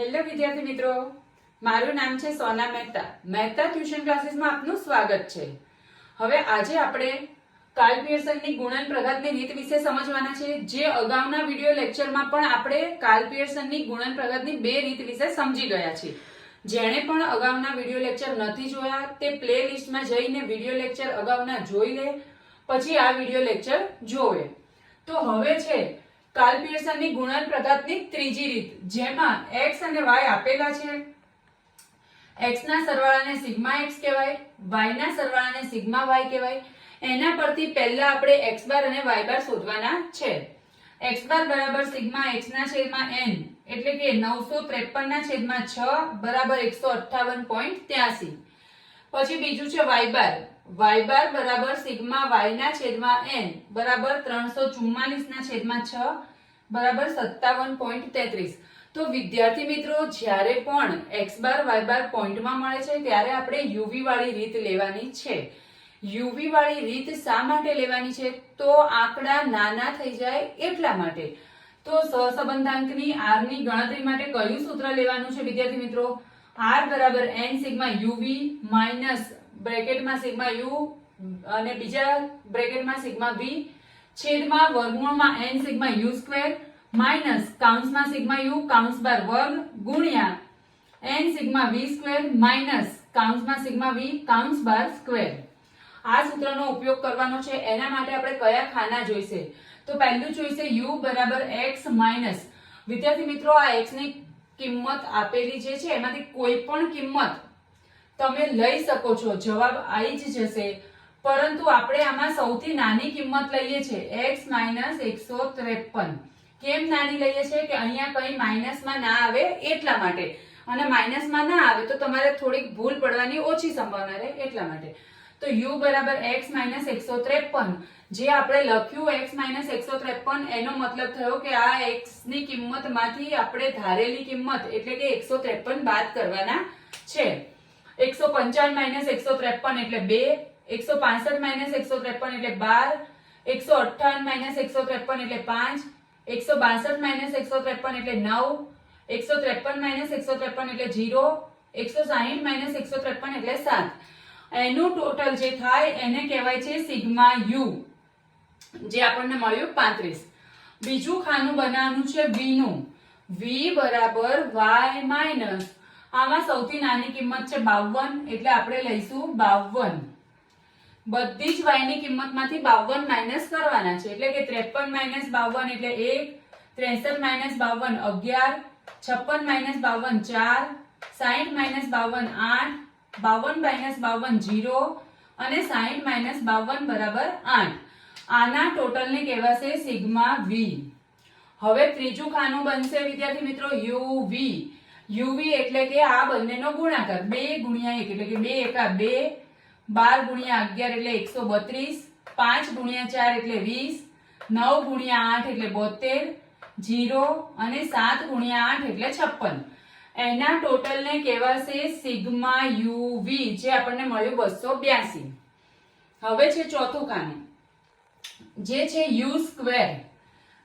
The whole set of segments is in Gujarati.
હેલો વિદ્યાર્થી મિત્રો, મારું નામ છે સોના મહેતા. મહેતા ટ્યુશન ક્લાસીસમાં આપનું સ્વાગત છે. હવે આજે આપણે કાર્લ પિયર્સનની ગુણન પ્રઘાતની રીત વિશે સમજવાના છે. જે અગાઉના વિડિયો લેક્ચરમાં પણ આપણે કાર્લ પિયર્સનની ગુણન પ્રઘાતની બે રીત વિશે સમજી ગયા છીએ. જેણે પણ અગાઉના વિડિયો લેક્ચર નથી જોયા તે પ્લે લિસ્ટમાં જઈને વિડિયો લેક્ચર અગાઉના જોઈ લે, પછી આ વિડિયો લેક્ચર જોવે. તો હવે છે કાર્લ પિયર્સનની ગુણન પ્રઘાતની ત્રીજી રીત, જેમાં x અને y આપેલા છે. x ના સરવાળાને સિગ્મા x કહેવાય, y ના સરવાળાને સિગ્મા y કહેવાય. એના પરથી પહેલા આપણે x બાર અને y બાર શોધવાના છે. x બાર બરાબર સિગ્મા x ના છેદમાં n એટલે કે 953 ના છેદમાં 6 બરાબર 158.83. પછી બીજું છે y બાર. y બાર બરાબર સિગ્મા y ના છેદમાં n બરાબર 344 ના છેદમાં 6 બરાબર 57.33. તો વિદ્યાર્થી મિત્રો, જ્યારે પણ x બાર y બાર પોઈન્ટમાં મળે છે ત્યારે આપણે uv વાળી રીત લેવાની છે. uv વાળી રીત શા માટે લેવાની છે? તો આંકડા નાના થઈ જાય એટલા માટે. તો સહસંબંધાંકની r ની ગણતરી માટે કયું સૂત્ર લેવાનું છે વિદ્યાર્થી મિત્રો? r બરાબર n સિગ્મા uv માઈનસ બ્રેકેટમાં સિગ્મા u અને બીજા બ્રેકેટમાં સિગ્મા v છેદમાં વર્ગમૂળમાં n sigma u square minus કાઉન્સમાં સિગ્મા u કાઉન્સ બાર વર્ગ ગુણ્યા n sigma v square minus કાઉન્સમાં સિગ્મા v કાઉન્સ બાર સ્ક્વેર. આ સૂત્રનો ઉપયોગ કરવાનો છે. એના માટે આપણે કયા ખાના જોઈશે? તો પહેલું જોઈશે u બરાબર x માઈનસ. વિદ્યાર્થી મિત્રો, આ x ની કિંમત આપેલી જે છે એમાંથી કોઈ પણ કિંમત તમે લઈ શકો છો, જવાબ આવી જ જશે. પરંતુ આપણે આમાં સૌથી નાની કિંમત લઈએ છીએ x માઈનસ 153. કેમ નાની લઈએ છીએ? કે અહીંયા કઈ માઈનસમાં ના આવે એટલા માટે. અને માઈનસમાં ના આવે તો તમારે થોડીક ભૂલ પડવાની ઓછી સંભાવના રહે એટલા માટે. તો u બરાબર x માઈનસ 153. જે આપણે લખ્યું x માઈનસ 153 એનો મતલબ થયો કે આ x ની કિંમતમાંથી આપણે ધારેલી કિંમત એટલે કે 153 બાદ કરવાના છે. 155 માઈનસ 153 એટલે 2, 165 માઈનસ 153 એટલે 12, 158 માઈનસ 153 એટલે 5, 162 માઈનસ 153 એટલે 9, 153 માઈનસ 153 એટલે 0, 160 માઈનસ 153 એટલે 7. એનું ટોટલ જે થાય એને કહેવાય છે સિગ્મા u, જે આપણને મળ્યું 35. બીજું ખાનું બનાવવાનું છે v નું. v બરાબર y માઈનસ, આમાં સૌથી નાની કિંમત છે 52 એટલે આપણે લઈશું 52. બધી જ y ની કિંમતમાંથી 52 માઈનસ કરવાના છે એટલે કે 53 માઈનસ 52 એટલે 1, 63 માઈનસ 52 11, 56 માઈનસ 52 4, 60 માઈનસ 52 8, 52 માઈનસ 52 0 અને 60 માઈનસ 52 બરાબર 8. આના ટોટલને કહેવાશે સિગ્મા v. હવે ત્રીજું ખાનું બનશે વિદ્યાર્થી મિત્રો uv. uv એટલે કે આ બંનેનો ગુણાકાર 2 ગુણ્યા 1 એટલે કે 2 એકા 2, 12 ગુણ્યા 11 એટલે 132, 5 ગુણ્યા 4 એટલે 20, 9 ગુણ્યા 8 એટલે 72, 0 અને 7 ગુણ્યા 8 એટલે 56. એના ટોટલને કહેવાશે સિગ્મા uv, જે આપણને મળ્યું 282. હવે છે ચોથું ખાનું, જે છે u સ્ક્વેર.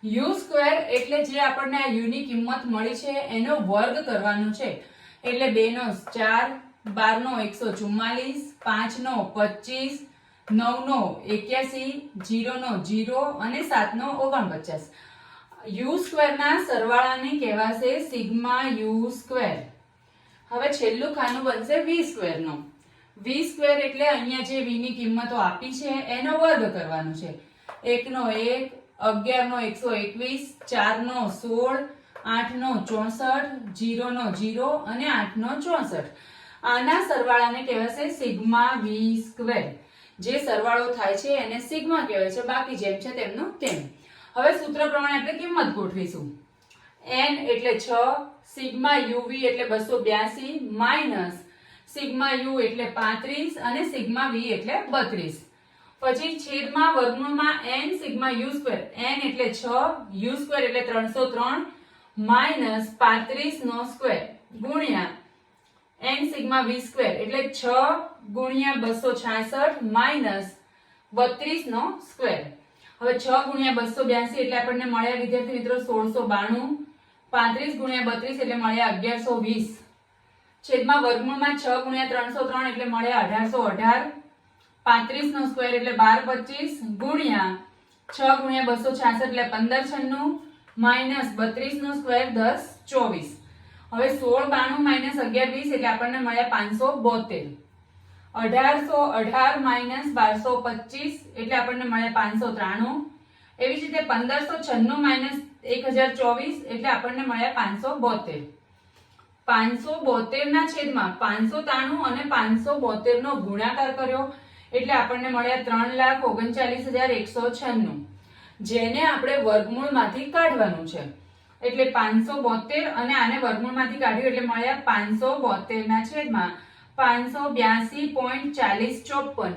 u સ્ક્વેર એટલે જે આપણને આ u ની કિંમત મળી છે એનો વર્ગ કરવાનો છે. એટલે 2 નો 4, 12 નો 144, 5 નો 25, 9 નો 81, 0 નો 0 અને 7 નો 49. u સ્ક્વેર ના સરવાળાને કહેવાશે સિગ્મા u સ્ક્વેર. હવે છેલ્લું ખાનું બનશે v સ્ક્વેર નો. v સ્ક્વેર એટલે અહીંયા જે v ની કિંમતો આપી છે એનો વર્ગ કરવાનો છે. 1 નો 1, 11 નો 121, 4 નો 16, 8 નો 64, 0 નો 0 અને 8 નો 64. આના સરવાળાને કહેવાશે સિગ્મા v સ્ક્વેર. જે સરવાળો થાય છે એને સિગ્મા કહેવાય છે, બાકી જેમ છે તેમનું તેમ. હવે સૂત્ર પ્રમાણે આપણે કિંમત ગોઠવીશું. n એટલે 6, સિગ્મા uv એટલે 282 માઈનસ સિગ્મા u એટલે 35 અને સિગ્મા v એટલે 32. પછી છેદમાં વર્ગમૂળમાં n sigma u square. n એટલે 6, u સ્ક્વેર એટલે 303 માઈનસ 35 નો સ્ક્વેર ગુણ્યા n સિગ્મા v સ્ક્વેર એટલે 6 ગુણ્યા 266 માઈનસ 32 નો સ્ક્વેર. હવે 6 ગુણ્યા 282 એટલે આપણને મળ્યા વિદ્યાર્થી મિત્રો 1692. 35 ગુણ્યા 32 એટલે મળ્યા 1120 છેદમાં વર્ગમૂળમાં 6 ગુણ્યા 303 એટલે મળ્યા 1818 35 નો સ્ક્વેર એટલે 1225 ગુણ્યા 6 ગુણ્યા 266 એટલે 1596 માઈનસ 32 નો સ્ક્વેર 1024 હવે 1692 માઈનસ 1120 એટલે આપણને મળ્યા 572 1818 માઈનસ 1225 એટલે આપણને મળ્યા 593 એવી જ રીતે 1596 માઈનસ 1024 એટલે આપણને મળ્યા 572 572 ના છેદમાં 593 અને 572 નો ગુણાકાર કર્યો એટલે આપણને મળ્યા 3,39,196 જેને આપણે વર્ગમૂળમાંથી કાઢવાનું છે એટલે 572 અને આને વર્ગમૂળમાંથી કાઢ્યું એટલે મળ્યા 572 ના છેદમાં 582.4054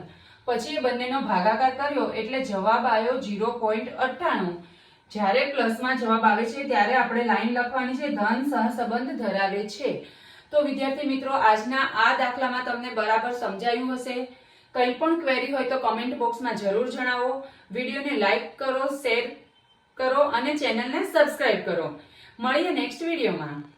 પછી એ બંનેનો ભાગાકાર કર્યો એટલે જવાબ આવ્યો 0.98 જ્યારે પ્લસમાં જવાબ આવે છે ત્યારે આપણે લાઈન લખવાની છે ધન સહસંબંધ ધરાવે છે તો વિદ્યાર્થી મિત્રો આજના આ દાખલામાં તમને બરાબર સમજાયું હશે કંઈ પણ ક્વેરી હોય તો કમેન્ટ બોક્સમાં જરૂર જણાવો વિડીયોને લાઈક કરો શેર કરો અને ચેનલને સબસ્ક્રાઇબ કરો મળીએ નેક્સ્ટ વિડીયોમાં